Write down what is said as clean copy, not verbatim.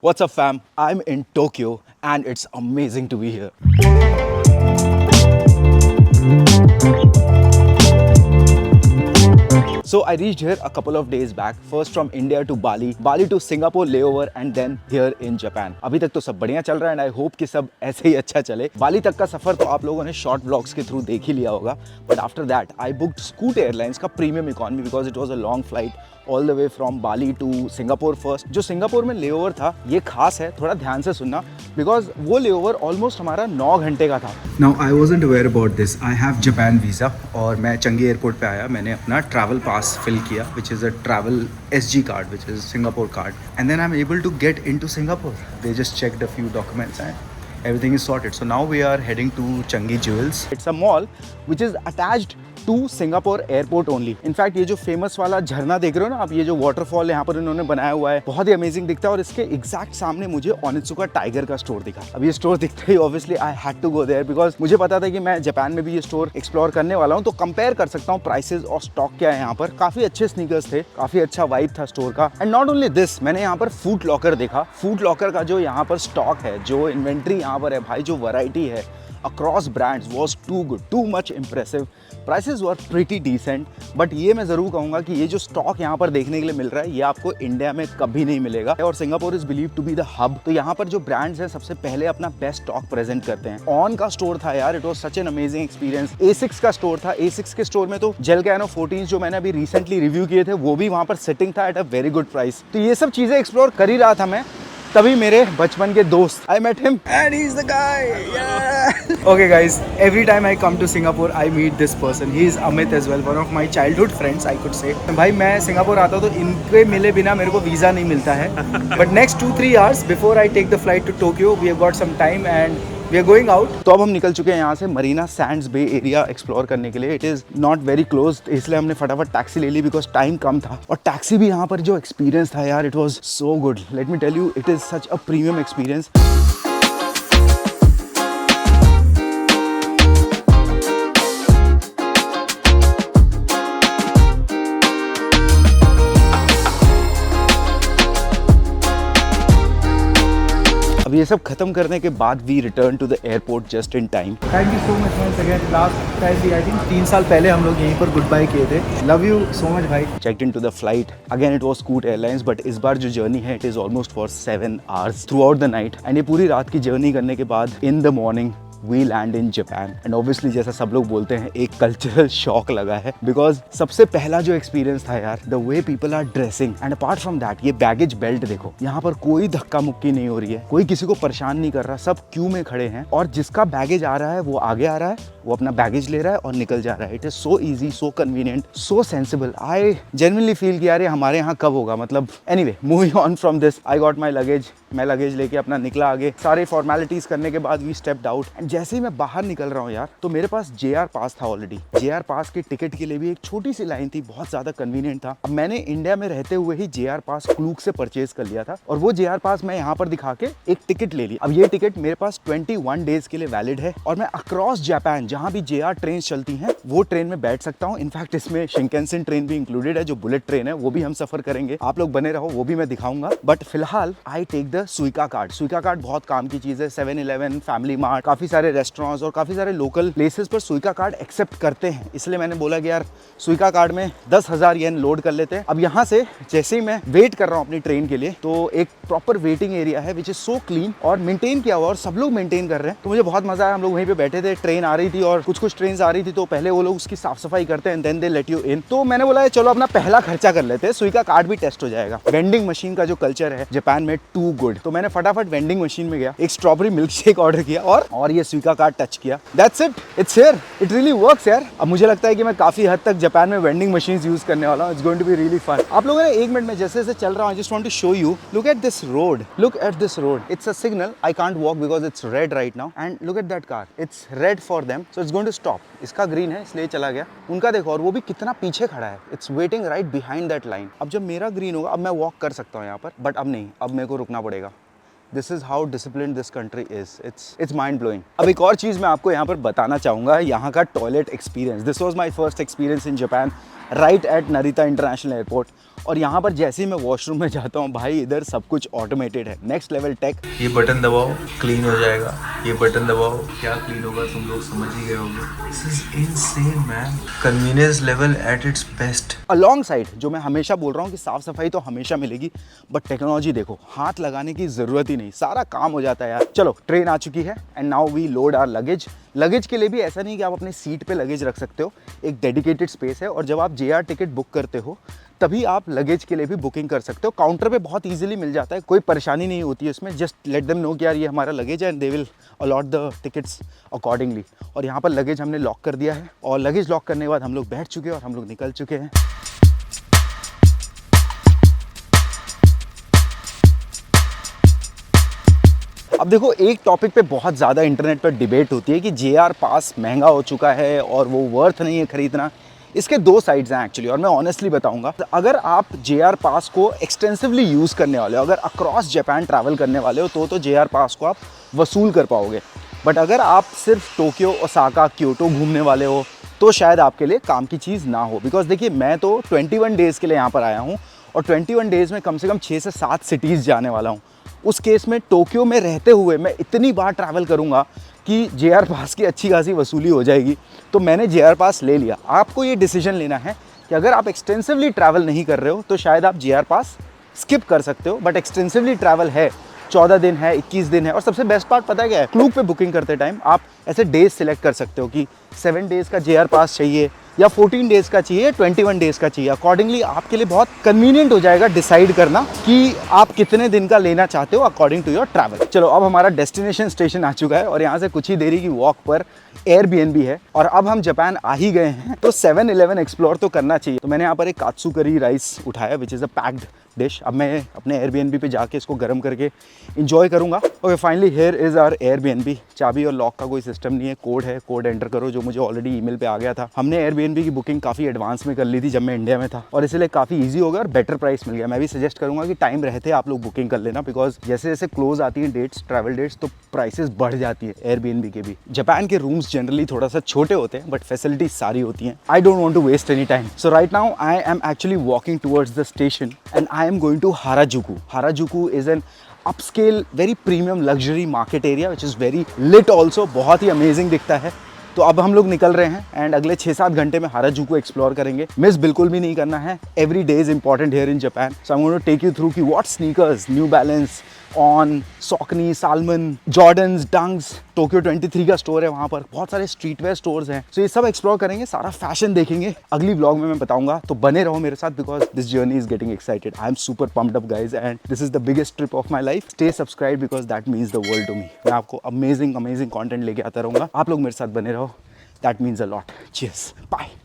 What's up fam? I'm in Tokyo and it's amazing to be here. So I reached here a couple of days back, first from India to Bali, Bali to Singapore layover and then here in Japan. अभी तक तो सब बढ़िया चल रहा है and I hope कि सब ऐसे ही अच्छा चले. बाली तक का सफर तो आप लोगों ने शॉर्ट ब्लॉग्स के थ्रू देख ही लिया होगा. But after that I booked Scoot Airlines का premium economy because it was a long flight all the way from Bali to Singapore first. जो सिंगापुर में लेओवर था ये खास है, थोड़ा ध्यान से सुनना because वो लेओवर ऑलमोस्ट हमारा 9 घंटे का था. Now I wasn't aware about this. I have Japan visa और मैं चंगी एयरपोर्ट पे आया. मैंने अपना ट्रैवल पास फिल किया which is a travel SG card which is Singapore card and then I'm able to get into Singapore. They just checked a few documents and everything is sorted. So now we are heading to Changi Jewels. It's a mall which is attached to Singapore airport only. In fact ये जो famous वाला झरना देख रहे हो ना आप, ये जो वाटरफॉल यहाँ पर इन्होंने बनाया हुआ है बहुत ही अमेजिंग दिखता है और इसके एग्जैक्ट सामने मुझे ओनित्सुका टाइगर का स्टोर दिखा. अब ये स्टोर दिखते ही obviously I had to go there because मुझे पता था कि मैं जापान में भी ये स्टोर एक्सप्लोर करने वाला हूँ, तो कंपेयर कर सकता हूँ प्राइसेस और स्टॉक क्या है यहाँ पर. काफी अच्छे स्नीकर्स थे, काफी अच्छा वाइब था स्टोर का. एंड नॉट ओनली दिस, मैंने यहाँ पर फूड लॉकर देखा. फूड लॉकर का जो यहाँ पर स्टॉक है, जो इन्वेंट्री यहाँ पर है भाई, जो वैरायटी है across brands was too good, too much impressive. Prices were pretty decent, but ये मैं ज़रूर कहूँगा कि ये जो स्टॉक यहाँ पर देखने के लिए मिल रहा है ये आपको इंडिया में कभी नहीं मिलेगा. और Singapore is believe to be the hub. तो यहाँ पर जो ब्रांड्स हैं सबसे पहले अपना बेस्ट स्टॉक प्रेजेंट करते हैं. ऑन का स्टोर था यार, it was such an amazing experience. A6 का स्टोर था. A6 के स्टोर में तो जेल कैनो 14 जो मैंने अभी रिसेंटली रिव्यू किए थे वो भी वहाँ पर सिटिंग था at a very good price. तो ये सब चीज़ें एक्सप्लोर कर ही रहा था मैं, तभी मेरे बचपन के दोस्त, I met him and he's the guy. Yeah. Okay guys, every time I come to Singapore I meet this person. He is Amit as well, one of my childhood friends I could say. भाई मैं Singapore आता हूँ तो इनके मिले बिना मेरे को वीज़ा नहीं मिलता है. But next 2-3 hours before I take the flight to Tokyo, we have got some time and we are going out. तो अब हम निकल चुके हैं यहाँ से मरीना सैंड्स बे एरिया एक्सप्लोर करने के लिए. It is not very close, इसलिए हमने फटाफट टैक्सी ले ली बिकॉज टाइम कम था. और टैक्सी भी यहाँ पर जो एक्सपीरियंस था यार, it was so good. Let me tell you, it is such a premium experience. अब ये सब खत्म करने के बाद we return to the airport just in time. Thank you so much once again. Last time I think 3 साल पहले हम लोग यहीं पर गुड बाय किए थे. लव यू सो मच भाई. Checked into the flight. Again it was Scoot Airlines, but इस बार जो जर्नी है it is almost for 7 hours throughout the night. And ये पूरी रात की जर्नी करने के बाद in the morning we land in Japan. And obviously जैसा सब लोग बोलते हैं एक कल्चरल शॉक लगा है because सबसे पहला जो एक्सपीरियंस था यार, the way people are dressing and apart from that ये बैगेज बेल्ट देखो, यहाँ पर कोई धक्का मुक्की नहीं हो रही है, कोई किसी को परेशान नहीं कर रहा, सब क्यू में खड़े हैं और जिसका बैगेज आ रहा है वो आगे आ रहा है, वो अपना बैगेज ले रहा है और निकल जा रहा है. It is so easy, so convenient, so sensible. I genuinely feel कि यार ये हमारे यहाँ कब होगा. मतलब anyway, moving on from this, I got my luggage. मैं लगेज लेके अपना निकला आगे. सारे फॉर्मेलिटीज करने के बाद वी स्टेप्ड आउट एंड जैसे ही मैं बाहर निकल रहा हूँ यार, तो मेरे पास JR पास था ऑलरेडी. JR पास के टिकट के लिए भी एक छोटी सी लाइन थी, बहुत ज्यादा कन्वीनियंट था. अब मैंने इंडिया में रहते हुए ही JR पास क्लूक से परचेज कर लिया था और वो JR पास मैं यहाँ पर दिखा के एक टिकट ले ली. अब ये टिकट मेरे पास 21 डेज के लिए वैलिड है और मैं अक्रॉस जापान जहाँ भी JR ट्रेन चलती हैं वो ट्रेन में बैठ सकता हूँ. इनफैक्ट इसमें शिंकेनसेन ट्रेन भी इंक्लूडेड है, जो बुलेट ट्रेन है, वो भी हम सफर करेंगे. आप लोग बने रहो, वो भी मैं दिखाऊंगा. बट फिलहाल I take the Suica card. Suica card बहुत काम की चीज है. 7-Eleven, फैमिली मार्ट, काफी सारे रेस्टोरेंट्स और काफी सारे लोकल प्लेसेस पर सुइका कार्ड एक्सेप्ट करते हैं. इसलिए मैंने बोला कि यार सुइका कार्ड में 10,000 येन लोड कर लेते हैं. अब यहाँ से जैसे ही मैं वेट कर रहा हूँ अपनी ट्रेन के लिए, तो एक प्रॉपर वेटिंग एरिया है विच इज सो क्लीन और मेंटेन किया हुआ और सब लोग मेंटेन कर रहे हैं. तो मुझे बहुत मजा आया. हम लोग वहीं पे बैठे थे, ट्रेन आ रही थी और कुछ ट्रेन आ रही थी, तो पहले वो लोग उसकी साफ सफाई करते हैं then they let you in. तो मैंने बोला चलो अपना पहला खर्चा कर लेते हैं, सुइका कार्ड भी टेस्ट हो जाएगा. वेंडिंग मशीन का जो कल्चर है जापान में टू गुड. तो मैंने फटाफट वेंडिंग मशीन में गया, एक स्ट्रॉबेरी मिल्क शेक ऑर्डर किया और ये सुइका कार्ड टच किया. That's it, it's here, it really works यार. अब मुझे लगता है कि मैं काफी हद तक जापान में वेंडिंग मशीन्स यूज करने वाला हूँ. It's going to be really fun. आप लोगों ने एक मिनट में जैसे जैसे चल रहा हूँ, I just want to show you. Look at this road, look at this road. It's a signal. I can't walk because it's red right now and look at that car. It's red for them, so it's going to stop. इसका green है इसलिए चला गया. उनका देखो, और वो भी कितना पीछे खड़ा है. It's waiting right behind that line. अब जब मेरा ग्रीन होगा, अब मैं वॉक कर सकता हूँ यहाँ पर, बट अब नहीं, अब मेरे को रुकना पड़ेगा. This is how discipline this country is. It's mind blowing. अब एक और चीज़ मैं आपको यहाँ पर बताना चाहूँगा, यहाँ का toilet experience. This was my first experience in Japan. Right at Narita international airport. और यहाँ पर जैसे ही मैं वॉशरूम में जाता हूँ भाई, इधर सब कुछ ऑटोमेटेड है, नेक्स्ट लेवल टेक। ये बटन दबाओ क्लीन हो जाएगा, ये बटन दबाओ क्या क्लीन होगा तुम लोग समझ ही गए होगे। This is insane man, convenience level at its best. Along side जो मैं हमेशा बोल रहा हूँ कि साफ सफाई तो हमेशा मिलेगी, बट टेक्नोलॉजी देखो, हाथ लगाने की ज़रूरत ही नहीं, सारा काम हो जाता है यार। चलो ट्रेन आ चुकी है and now we load our luggage. Luggage के लिए भी ऐसा नहीं कि आप अपनी सीट पे लगेज रख सकते हो, एक डेडिकेटेड स्पेस है। और जब आप JR टिकट बुक करते हो तभी आप लगेज के लिए भी बुकिंग कर सकते हो। काउंटर पे बहुत इजीली मिल जाता है, कोई परेशानी नहीं होती है इसमें। जस्ट लेट देम नो कि यार ये हमारा लगेज है and they will allot the tickets accordingly. और यहाँ पर लगेज हमने लॉक कर दिया है और लगेज लॉक करने के बाद हम लोग बैठ चुके हैं और हम लोग निकल चुके हैं। अब देखो, एक टॉपिक पे बहुत ज़्यादा इंटरनेट पर डिबेट होती है कि JR पास महंगा हो चुका है और वो वर्थ नहीं है खरीदना। इसके दो साइड्स हैं एक्चुअली, और मैं ऑनेस्टली बताऊंगा, अगर आप JR पास को एक्सटेंसिवली यूज़ करने वाले हो, अगर अक्रॉस जापान ट्रैवल करने वाले हो तो JR पास को आप वसूल कर पाओगे। बट अगर आप सिर्फ टोक्यो, ओसाका, क्योटो घूमने वाले हो तो शायद आपके लिए काम की चीज़ ना हो। बिकॉज देखिए, मैं तो 21 डेज़ के लिए यहाँ पर आया हूँ और 21 डेज़ में कम से कम 6 से 7 सिटीज़ जाने वाला हूँ। उस केस में टोक्यो में रहते हुए मैं इतनी बार ट्रैवल करूँगा कि JR पास की अच्छी खासी वसूली हो जाएगी। तो मैंने JR पास ले लिया। आपको ये डिसीजन लेना है कि अगर आप एक्सटेंसिवली ट्रैवल नहीं कर रहे हो तो शायद आप JR पास स्किप कर सकते हो, बट एक्सटेंसिवली ट्रैवल है, 14 दिन है, 21 दिन है। और सबसे बेस्ट पार्ट पता है क्या है? क्लूक पे बुकिंग करते टाइम आप ऐसे डेज सिलेक्ट कर सकते हो कि 7 डेज़ का JR पास चाहिए या 14 डेज़ का चाहिए, 21 डेज़ का चाहिए। अकॉर्डिंगली आपके लिए बहुत कन्वीनियंट हो जाएगा डिसाइड करना कि आप कितने दिन का लेना चाहते हो अकॉर्डिंग टू योर ट्रैवल। चलो, अब हमारा डेस्टिनेशन स्टेशन आ चुका है और यहाँ से कुछ ही देरी की वॉक पर Airbnb है और अब हम जापान आ ही गए हैं तो 7-Eleven एक्सप्लोर तो करना चाहिए। तो मैंने यहाँ पर एक कात्सु करी राइस उठाया which is a packed dish. अब मैं अपने Airbnb पे जाके इसको गर्म करके इंजॉय करूँगा। Okay, finally here is our Airbnb। चाबी और लॉक का कोई सिस्टम नहीं है, कोड है, कोड एंटर करो, जो मुझे ऑलरेडी ईमेल पे आ गया था। हमने Airbnb की बुकिंग काफ़ी एडवांस में कर ली थी जब मैं इंडिया में था और इसलिए काफ़ी ईजी हो गया और बेटर प्राइस मिल गया। मैं भी सजेस्ट करूँगा कि टाइम रहते आप लोग बुकिंग कर लेना, बिकॉज जैसे जैसे क्लोज आती हैं डेट्स, ट्रैवल डेट्स, तो प्राइसेस बढ़ जाती है Airbnb के भी। जापान के रूम्स जनरली थोड़ा सा छोटे होते हैं बट फैसिलिटीज सारी होती हैं। I don't want to waste any time, so right now I am actually walking towards the station and I am going to Harajuku. Harajuku is an upscale, very premium luxury market area which is very lit also. बहुत ही amazing दिखता है। तो अब हम लोग निकल रहे हैं एंड अगले 6-7 घंटे में Harajuku एक्सप्लोर करेंगे। मिस बिल्कुल भी नहीं करना है। Every day is important here in Japan. So I am going to take you through कि what sneakers, New Balance, On, Saucony, Salomon, Jordans, Dunks, Tokyo 23 का स्टोर है वहाँ पर, बहुत सारे स्ट्रीटवेयर स्टोर्स हैं। सो ये सब एक्सप्लोर करेंगे, सारा फैशन देखेंगे। अगली व्लॉग में मैं बताऊंगा, तो बने रहो मेरे साथ because this journey is getting excited. I am super pumped up guys and this is the biggest trip of my life. Stay subscribe because that means the world to me. मैं आपको अमेजिंग कंटेंट लेके आता रहूंगा, आप लोग मेरे साथ बने रहो, that means a lot. Cheers, bye.